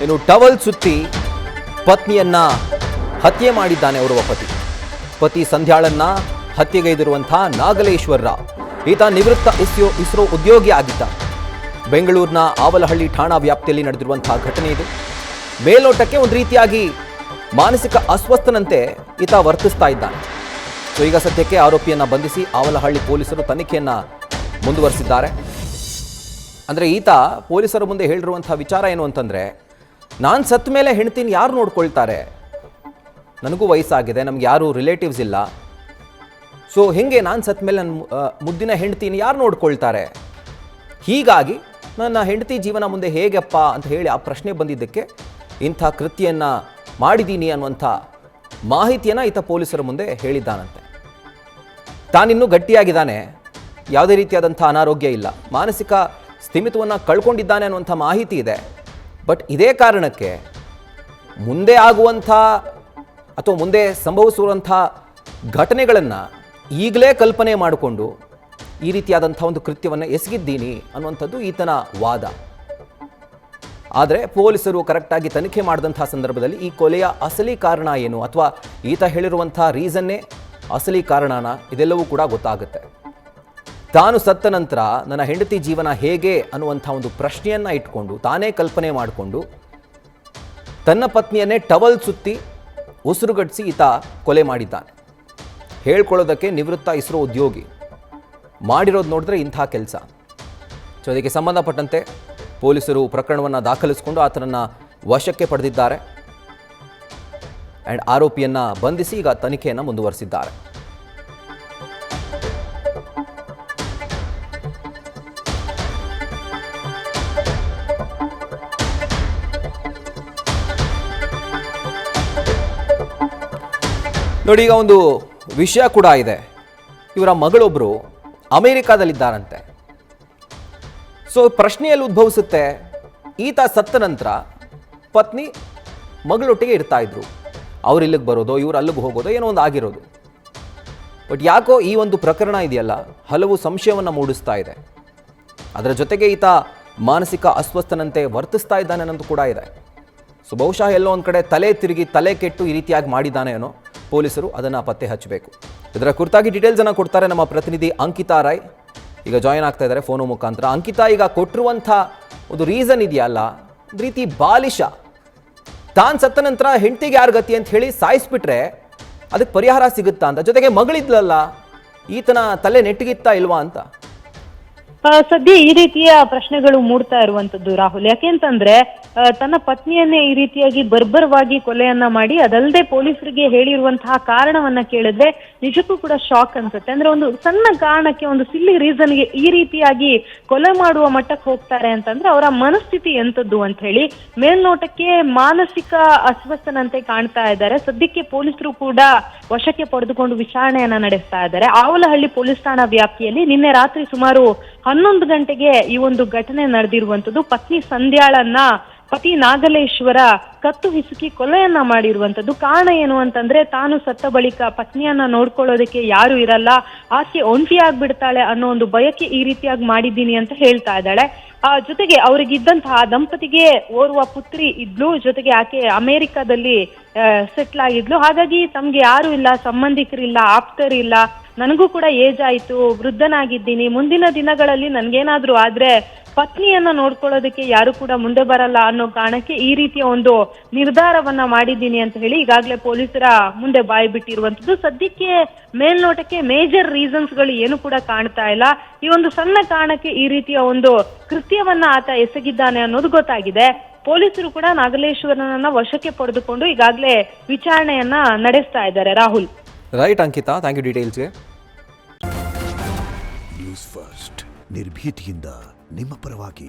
ಇನ್ನು ಟವಲ್ ಸುತ್ತಿ ಪತ್ನಿಯನ್ನ ಹತ್ಯೆ ಮಾಡಿದ್ದಾನೆ ಓರ್ವ ಪತಿ ಸಂಧ್ಯಾಳನ್ನ ಹತ್ಯೆಗೈದಿರುವಂತಹ ನಾಗಲೇಶ್ವರ ರಾವ್. ಈತ ನಿವೃತ್ತ ಇಸ್ರೋ ಉದ್ಯೋಗಿ ಆಗಿದ್ದ. ಬೆಂಗಳೂರಿನ ಆವಲಹಳ್ಳಿ ಠಾಣಾ ವ್ಯಾಪ್ತಿಯಲ್ಲಿ ನಡೆದಿರುವಂತಹ ಘಟನೆ ಇದು. ಮೇಲ್ನೋಟಕ್ಕೆ ಒಂದು ರೀತಿಯಾಗಿ ಮಾನಸಿಕ ಅಸ್ವಸ್ಥನಂತೆ ಈತ ವರ್ತಿಸ್ತಾ ಇದ್ದಾನೆ. ಸೊ ಈಗ ಸದ್ಯಕ್ಕೆ ಆರೋಪಿಯನ್ನ ಬಂಧಿಸಿ ಆವಲಹಳ್ಳಿ ಪೊಲೀಸರು ತನಿಖೆಯನ್ನ ಮುಂದುವರಿಸಿದ್ದಾರೆ. ಅಂದರೆ ಈತ ಪೊಲೀಸರ ಮುಂದೆ ಹೇಳಿರುವಂತಹ ವಿಚಾರ ಏನು ಅಂತಂದರೆ, ನಾನು ಸತ್ತ ಮೇಲೆ ಹೆಂಡ್ತಿನ ಯಾರು ನೋಡ್ಕೊಳ್ತಾರೆ, ನನಗೂ ವಯಸ್ಸಾಗಿದೆ, ನಮ್ಗೆ ಯಾರು ರಿಲೇಟಿವ್ಸ್ ಇಲ್ಲ, ಸೊ ಹೆಂಗೆ ನಾನು ಸತ್ತ ಮೇಲೆ ನನ್ನ ಮುದ್ದಿನ ಹೆಂಡ್ತಿನ ಯಾರು ನೋಡ್ಕೊಳ್ತಾರೆ, ಹೀಗಾಗಿ ನನ್ನ ಹೆಂಡತಿ ಜೀವನ ಮುಂದೆ ಹೇಗಪ್ಪ ಅಂತ ಹೇಳಿ ಆ ಪ್ರಶ್ನೆ ಬಂದಿದ್ದಕ್ಕೆ ಇಂಥ ಕೃತ್ಯವನ್ನು ಮಾಡಿದ್ದೀನಿ ಅನ್ನುವಂಥ ಮಾಹಿತಿಯನ್ನು ಈತ ಪೊಲೀಸರ ಮುಂದೆ ಹೇಳಿದ್ದಾನಂತೆ. ತಾನಿನ್ನೂ ಗಟ್ಟಿಯಾಗಿದ್ದಾನೆ, ಯಾವುದೇ ರೀತಿಯಾದಂಥ ಅನಾರೋಗ್ಯ ಇಲ್ಲ, ಮಾನಸಿಕ ಸ್ಥಿಮಿತವನ್ನು ಕಳ್ಕೊಂಡಿದ್ದಾನೆ ಅನ್ನುವಂಥ ಮಾಹಿತಿ ಇದೆ. ಬಟ್ ಇದೇ ಕಾರಣಕ್ಕೆ ಮುಂದೆ ಆಗುವಂಥ ಅಥವಾ ಮುಂದೆ ಸಂಭವಿಸುವಂಥ ಘಟನೆಗಳನ್ನು ಈಗಲೇ ಕಲ್ಪನೆ ಮಾಡಿಕೊಂಡು ಈ ರೀತಿಯಾದಂಥ ಒಂದು ಕೃತ್ಯವನ್ನು ಎಸಗಿದ್ದೀನಿ ಅನ್ನುವಂಥದ್ದು ಈತನ ವಾದ. ಆದರೆ ಪೊಲೀಸರು ಕರೆಕ್ಟಾಗಿ ತನಿಖೆ ಮಾಡಿದಂಥ ಸಂದರ್ಭದಲ್ಲಿ ಈ ಕೊಲೆಯ ಅಸಲಿ ಕಾರಣ ಏನು, ಅಥವಾ ಈತ ಹೇಳಿರುವಂಥ ರೀಸನ್ನೇ ಅಸಲಿ ಕಾರಣನ, ಇದೆಲ್ಲವೂ ಕೂಡ ಗೊತ್ತಾಗುತ್ತೆ. ತಾನು ಸತ್ತ ನಂತರ ನನ್ನ ಹೆಂಡತಿ ಜೀವನ ಹೇಗೆ ಅನ್ನುವಂಥ ಒಂದು ಪ್ರಶ್ನೆಯನ್ನು ಇಟ್ಕೊಂಡು ತಾನೇ ಕಲ್ಪನೆ ಮಾಡಿಕೊಂಡು ತನ್ನ ಪತ್ನಿಯನ್ನೇ ಟವಲ್ ಸುತ್ತಿ ಉಸಿರುಗಟ್ಟಿಸಿ ಈತ ಕೊಲೆ ಮಾಡಿದ್ದಾನೆ. ಹೇಳ್ಕೊಳ್ಳೋದಕ್ಕೆ ನಿವೃತ್ತ ಇಸ್ರೋ ಉದ್ಯೋಗಿ, ಮಾಡಿರೋದು ನೋಡಿದ್ರೆ ಇಂಥ ಕೆಲಸ. ಸೊ ಅದಕ್ಕೆ ಸಂಬಂಧಪಟ್ಟಂತೆ ಪೊಲೀಸರು ಪ್ರಕರಣವನ್ನು ದಾಖಲಿಸಿಕೊಂಡು ಆತನನ್ನು ವಶಕ್ಕೆ ಪಡೆದಿದ್ದಾರೆ ಆ್ಯಂಡ್ ಆರೋಪಿಯನ್ನು ಬಂಧಿಸಿ ಈಗ ತನಿಖೆಯನ್ನು ಮುಂದುವರಿಸಿದ್ದಾರೆ. ನೋಡಿ, ಈಗ ಒಂದು ವಿಷಯ ಕೂಡ ಇದೆ. ಇವರ ಮಗಳೊಬ್ಬರು ಅಮೇರಿಕಾದಲ್ಲಿದ್ದಾರಂತೆ. ಸೊ ಪ್ರಶ್ನೆಯಲ್ಲಿ ಉದ್ಭವಿಸುತ್ತೆ, ಈತ ಸತ್ತ ನಂತರ ಪತ್ನಿ ಮಗಳೊಟ್ಟಿಗೆ ಇರ್ತಾ ಇದ್ರು, ಅವ್ರು ಇಲ್ಲಿಗೆ ಬರೋದು, ಇವ್ರು ಅಲ್ಲಿಗೆ ಹೋಗೋದು, ಏನೋ ಒಂದು ಆಗಿರೋದು. ಬಟ್ ಯಾಕೋ ಈ ಒಂದು ಪ್ರಕರಣ ಇದೆಯಲ್ಲ, ಹಲವು ಸಂಶಯವನ್ನು ಮೂಡಿಸ್ತಾ ಇದೆ. ಅದರ ಜೊತೆಗೆ ಈತ ಮಾನಸಿಕ ಅಸ್ವಸ್ಥನಂತೆ ವರ್ತಿಸ್ತಾ ಇದ್ದಾನೆ ಅನ್ನೋದು ಕೂಡ ಇದೆ. ಸೊ ಬಹುಶಃ ಎಲ್ಲೋ ಒಂದು ಕಡೆ ತಲೆ ತಿರುಗಿ ತಲೆ ಕೆಟ್ಟು ಈ ರೀತಿಯಾಗಿ ಮಾಡಿದ್ದಾನೆ ಏನೋ. ಪೊಲೀಸರು ಅದನ್ನು ಪತ್ತೆ ಹಚ್ಚಬೇಕು. ಇದರ ಕುರಿತಾಗಿ ಡೀಟೇಲ್ಸನ್ನು ಕೊಡ್ತಾರೆ ನಮ್ಮ ಪ್ರತಿನಿಧಿ ಅಂಕಿತಾ ರಾಯ್. ಈಗ ಜಾಯಿನ್ ಆಗ್ತಾ ಇದ್ದಾರೆ ಫೋನು ಮುಖಾಂತರ. ಅಂಕಿತಾ, ಈಗ ಕೊಟ್ಟಿರುವಂಥ ಒಂದು ರೀಸನ್ ಇದೆಯಲ್ಲ, ಒಂದು ರೀತಿ ಬಾಲಿಶ, ತಾನು ಸತ್ತ ನಂತರ ಹೆಂಡತಿಗೆ ಯಾರು ಗತಿ ಅಂತ ಹೇಳಿ ಸಾಯಿಸ್ಬಿಟ್ರೆ ಅದಕ್ಕೆ ಪರಿಹಾರ ಸಿಗುತ್ತಾ ಅಂತ. ಜೊತೆಗೆ ಮಗಳಿದ್ಲಲ್ಲ, ಈತನ ತಲೆ ನೆಟ್ಟಿಗಿತ್ತಾ ಇಲ್ವಾ ಅಂತ. ಸದ್ಯ ಈ ರೀತಿಯ ಪ್ರಶ್ನೆಗಳು ಮೂಡ್ತಾ ಇರುವಂತದ್ದು ರಾಹುಲ್. ಯಾಕೆಂತಂದ್ರೆ ತನ್ನ ಪತ್ನಿಯನ್ನೇ ಈ ರೀತಿಯಾಗಿ ಬರ್ಬರವಾಗಿ ಕೊಲೆಯನ್ನ ಮಾಡಿ ಅದಲ್ಲದೆ ಪೊಲೀಸರಿಗೆ ಹೇಳಿರುವಂತಹ ಕಾರಣವನ್ನ ಕೇಳಿದ್ರೆ ನಿಜಕ್ಕೂ ಕೂಡ ಶಾಕ್ ಅನ್ಸುತ್ತೆ. ಅಂದ್ರೆ ಒಂದು ಸಣ್ಣ ಕಾರಣಕ್ಕೆ, ಒಂದು ಸಿಲ್ಲಿ ರೀಸನ್ಗೆ ಈ ರೀತಿಯಾಗಿ ಕೊಲೆ ಮಾಡುವ ಮಟ್ಟಕ್ಕೆ ಹೋಗ್ತಾರೆ ಅಂತಂದ್ರೆ ಅವರ ಮನಸ್ಥಿತಿ ಎಂತದ್ದು ಅಂತ ಹೇಳಿ ಮೇಲ್ನೋಟಕ್ಕೆ ಮಾನಸಿಕ ಅಸ್ವಸ್ಥನಂತೆ ಕಾಣ್ತಾ ಇದ್ದಾರೆ. ಸದ್ಯಕ್ಕೆ ಪೊಲೀಸರು ಕೂಡ ವಶಕ್ಕೆ ಪಡೆದುಕೊಂಡು ವಿಚಾರಣೆಯನ್ನ ನಡೆಸ್ತಾ ಇದ್ದಾರೆ. ಆವಲಹಳ್ಳಿ ಪೊಲೀಸ್ ಠಾಣಾ ವ್ಯಾಪ್ತಿಯಲ್ಲಿ ನಿನ್ನೆ ರಾತ್ರಿ ಸುಮಾರು 11 ಗಂಟೆಗೆ ಈ ಒಂದು ಘಟನೆ ನಡೆದಿರುವಂತದ್ದು. ಪತ್ನಿ ಸಂಧ್ಯಾಳನ್ನ ಪತಿ ನಾಗಲೇಶ್ವರ ಕತ್ತು ಹಿಸುಕಿ ಕೊಲೆಯನ್ನ ಮಾಡಿರುವಂತದ್ದು. ಕಾರಣ ಏನು ಅಂತಂದ್ರೆ, ತಾನು ಸತ್ತ ಬಳಿಕ ಪತ್ನಿಯನ್ನ ನೋಡ್ಕೊಳ್ಳೋದಕ್ಕೆ ಯಾರು ಇರಲ್ಲ, ಆಕೆ ಒಂಟಿಯಾಗ್ಬಿಡ್ತಾಳೆ ಅನ್ನೋ ಒಂದು ಭಯಕ್ಕೆ ಈ ರೀತಿಯಾಗಿ ಮಾಡಿದ್ದೀನಿ ಅಂತ ಹೇಳ್ತಾ ಇದ್ದಾಳೆ. ಜೊತೆಗೆ ಅವರಿಗಿದ್ದಂತಹ ದಂಪತಿಗೆ ಓರ್ವ ಪುತ್ರಿ ಇದ್ಲು, ಜೊತೆಗೆ ಆಕೆ ಅಮೆರಿಕಾದಲ್ಲಿ ಸೆಟ್ಲ್ ಆಗಿದ್ಲು. ಹಾಗಾಗಿ ತಮ್ಗೆ ಯಾರು ಇಲ್ಲ, ಸಂಬಂಧಿಕರಿಲ್ಲ, ಆಪ್ತರಿಲ್ಲ, ನನಗೂ ಕೂಡ ಏಜ್ ಆಯ್ತು, ವೃದ್ಧನಾಗಿದ್ದೀನಿ, ಮುಂದಿನ ದಿನಗಳಲ್ಲಿ ನನ್ಗೇನಾದ್ರೂ ಆದ್ರೆ ಪತ್ನಿಯನ್ನ ನೋಡ್ಕೊಳ್ಳೋದಕ್ಕೆ ಯಾರು ಕೂಡ ಮುಂದೆ ಬರಲ್ಲ ಅನ್ನೋ ಕಾರಣಕ್ಕೆ ಈ ರೀತಿಯ ಒಂದು ನಿರ್ಧಾರವನ್ನ ಮಾಡಿದ್ದೀನಿ ಅಂತ ಹೇಳಿ ಈಗಾಗಲೇ ಪೊಲೀಸರ ಮುಂದೆ ಬಾಯಿ ಬಿಟ್ಟಿರುವಂತದ್ದು. ಸದ್ಯಕ್ಕೆ ಮೇಲ್ನೋಟಕ್ಕೆ ಮೇಜರ್ ರೀಸನ್ಸ್ ಗಳು ಏನು ಕೂಡ ಕಾಣ್ತಾ ಇಲ್ಲ. ಈ ಒಂದು ಸಣ್ಣ ಕಾರಣಕ್ಕೆ ಈ ರೀತಿಯ ಒಂದು ಕೃತ್ಯವನ್ನ ಆತ ಎಸಗಿದ್ದಾನೆ ಅನ್ನೋದು ಗೊತ್ತಾಗಿದೆ. ಪೊಲೀಸರು ಕೂಡ ನಾಗಲೇಶ್ವರನನ್ನ ವಶಕ್ಕೆ ಪಡೆದುಕೊಂಡು ಈಗಾಗಲೇ ವಿಚಾರಣೆಯನ್ನ ನಡೆಸ್ತಾ ಇದ್ದಾರೆ. Rahul. Right Ankita, thank you ಡೀಟೇಲ್ಸ್ಗೆ. ನ್ಯೂಸ್ ಫಸ್ಟ್ ನಿರ್ಭೀತಿಯಿಂದ ನಿಮ್ಮ ಪರವಾಗಿ.